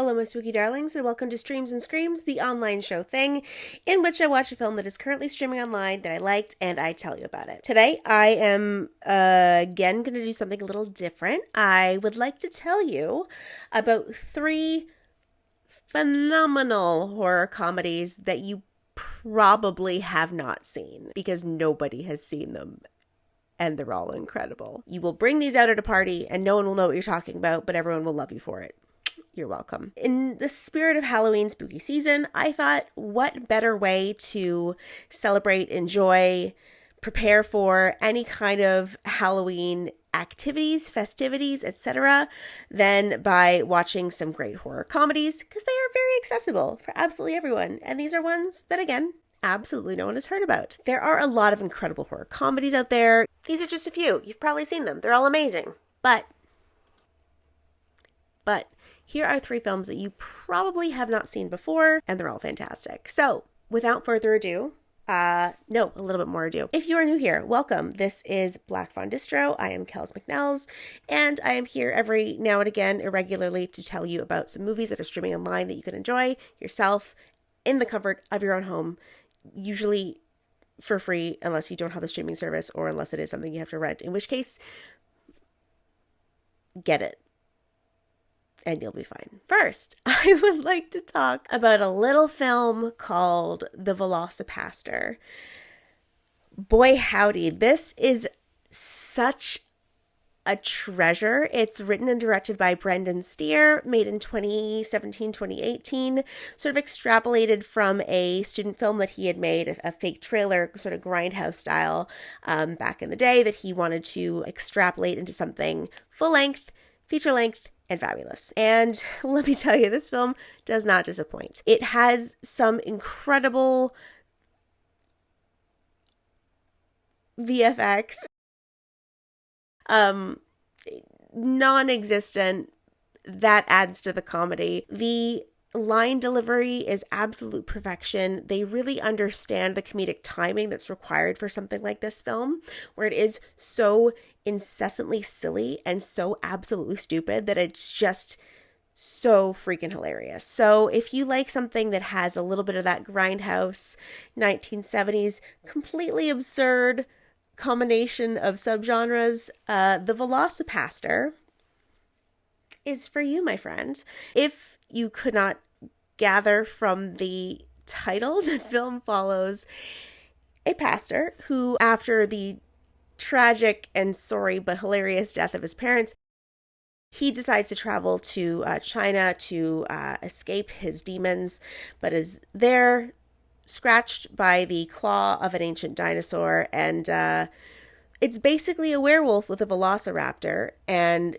Hello, my spooky darlings, and welcome to Streams and Screams, the online show thing, in which I watch a film that is currently streaming online that I liked, and I tell you about it. Today, I am, again, going to do something a little different. I would like to tell you about 3 phenomenal horror comedies that you probably have not seen, because nobody has seen them. And they're all incredible. You will bring these out at a party, and no one will know what you're talking about, but everyone will love you for it. You're welcome. In the spirit of Halloween spooky season, I thought, what better way to celebrate, enjoy, prepare for any kind of Halloween activities, festivities, etc., than by watching some great horror comedies, because they are very accessible for absolutely everyone. And these are ones that, again, absolutely no one has heard about. There are a lot of incredible horror comedies out there. These are just a few. You've probably seen them. They're all amazing. But here are 3 films that you probably have not seen before, and they're all fantastic. So, without further ado, a little bit more ado. If you are new here, welcome. This is Black Fawn Distro. I am Kells McNells, and I am here every now and again, irregularly, to tell you about some movies that are streaming online that you can enjoy yourself in the comfort of your own home, usually for free, unless you don't have the streaming service or unless it is something you have to rent, in which case, get it. And you'll be fine. First, I would like to talk about a little film called The Velocipastor. Boy howdy, this is such a treasure. It's written and directed by Brendan Steer, made in 2017-2018, sort of extrapolated from a student film that he had made, a fake trailer, sort of grindhouse style, back in the day, that he wanted to extrapolate into something full-length, feature-length, and fabulous. And let me tell you, this film does not disappoint. It has some incredible VFX, non-existent, that adds to the comedy. The line delivery is absolute perfection. They really understand the comedic timing that's required for something like this film, where it is so incessantly silly and so absolutely stupid that it's just so freaking hilarious. So if you like something that has a little bit of that grindhouse 1970s completely absurd combination of subgenres, The Velocipastor is for you, my friend. If you could not gather from the title, the film follows a pastor who, after the tragic and sorry but hilarious death of his parents, he decides to travel to China to escape his demons, but is there scratched by the claw of an ancient dinosaur, and it's basically a werewolf with a velociraptor, and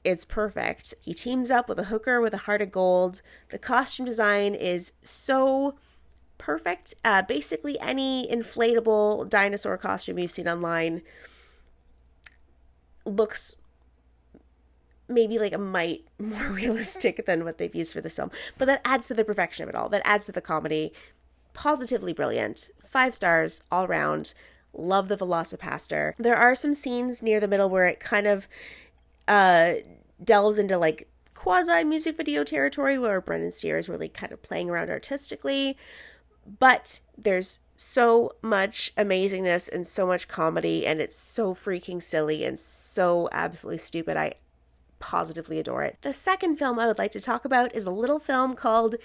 it's perfect. He teams up with a hooker with a heart of gold. The costume design is so perfect. Basically any inflatable dinosaur costume you've seen online looks maybe like a mite more realistic than what they've used for this film. But that adds to the perfection of it all. That adds to the comedy. Positively brilliant. 5 stars all around. Love The Velocipastor. There are some scenes near the middle where it kind of delves into like quasi music video territory, where Brendan Steer is really kind of playing around artistically. But there's so much amazingness and so much comedy, and it's so freaking silly and so absolutely stupid. I positively adore it. The second film I would like to talk about is a little film called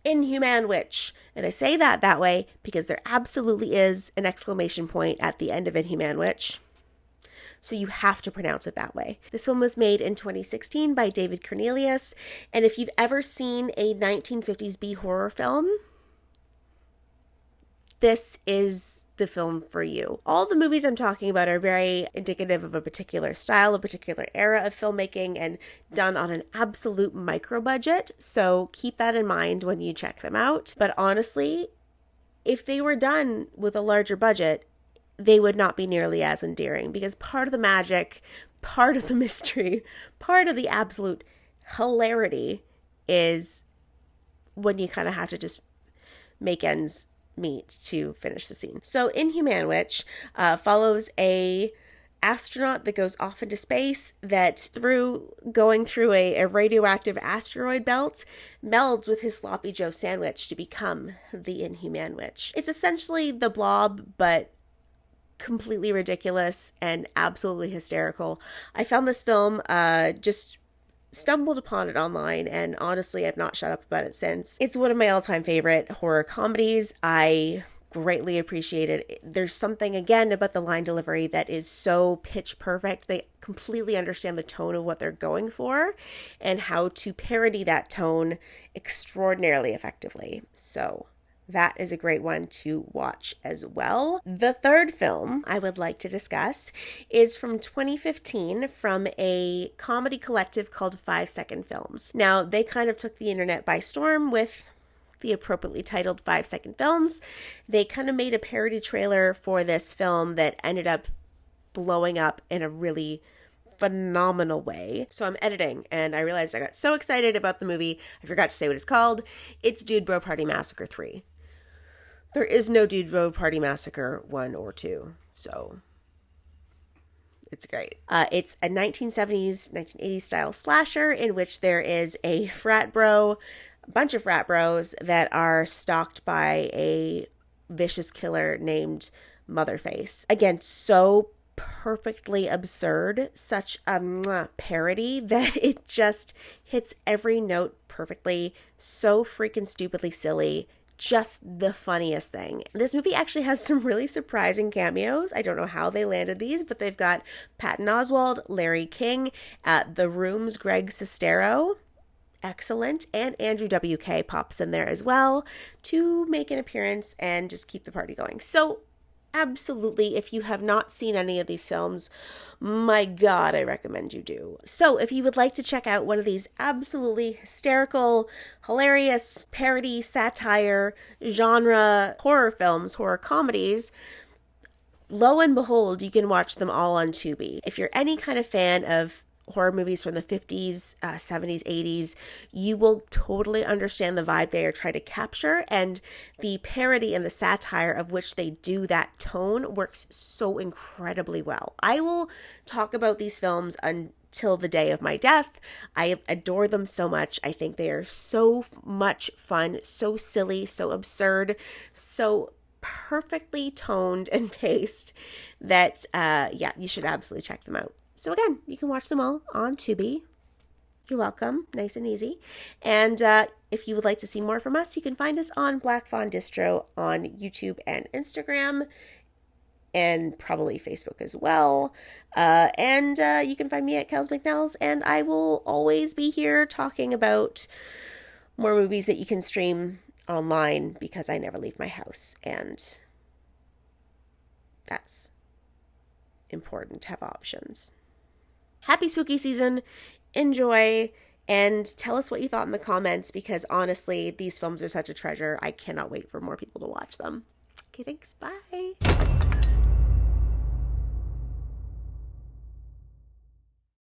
Inhumanwich. And I say that way because there absolutely is an exclamation point at the end of Inhumanwich. So you have to pronounce it that way. This film was made in 2016 by David Cornelius. And if you've ever seen a 1950s B horror film, this is the film for you. All the movies I'm talking about are very indicative of a particular style, a particular era of filmmaking, and done on an absolute micro budget. So keep that in mind when you check them out. But honestly, if they were done with a larger budget, they would not be nearly as endearing, because part of the magic, part of the mystery, part of the absolute hilarity is when you kind of have to just make ends meet to finish the scene. So Inhumanwich follows a astronaut that goes off into space that through going through a radioactive asteroid belt melds with his sloppy Joe sandwich to become the inhumanwich. It's essentially the Blob, but completely ridiculous and absolutely hysterical. I found this film, just stumbled upon it online, and honestly, I've not shut up about it since. It's one of my all-time favorite horror comedies. I greatly appreciate it. There's something, again, about the line delivery that is so pitch perfect. They completely understand the tone of what they're going for and how to parody that tone extraordinarily effectively. So that is a great one to watch as well. The third film I would like to discuss is from 2015 from a comedy collective called 5 Second Films. Now, they kind of took the internet by storm with the appropriately titled 5 Second Films. They kind of made a parody trailer for this film that ended up blowing up in a really phenomenal way. So I'm editing and I realized I got so excited about the movie, I forgot to say what it's called. It's Dude Bro Party Massacre 3. There is no Dude Bro Party Massacre 1 or 2, so it's great. It's a 1970s, 1980s style slasher in which there is a bunch of frat bros that are stalked by a vicious killer named Motherface. Again, so perfectly absurd, such a parody that it just hits every note perfectly, so freaking stupidly silly, just the funniest thing. This movie actually has some really surprising cameos. I don't know how they landed these, but they've got Patton Oswalt, Larry King, The Room's Greg Sestero, excellent, and Andrew WK pops in there as well to make an appearance and just keep the party going. So absolutely, if you have not seen any of these films, my God, I recommend you do. So if you would like to check out one of these absolutely hysterical, hilarious, parody, satire, genre horror films, horror comedies, lo and behold, you can watch them all on Tubi. If you're any kind of fan of horror movies from the 50s, 70s, 80s, you will totally understand the vibe they are trying to capture, and the parody and the satire of which they do that tone works so incredibly well. I will talk about these films until the day of my death. I adore them so much. I think they are so much fun, so silly, so absurd, so perfectly toned and paced that, you should absolutely check them out. So again, you can watch them all on Tubi. You're welcome. Nice and easy. And if you would like to see more from us, you can find us on Black Fawn Distro on YouTube and Instagram, and probably Facebook as well. And you can find me at Kells McNells, and I will always be here talking about more movies that you can stream online because I never leave my house, and that's important to have options. Happy spooky season, enjoy, and tell us what you thought in the comments, because honestly, these films are such a treasure. I cannot wait for more people to watch them. Okay, thanks, bye.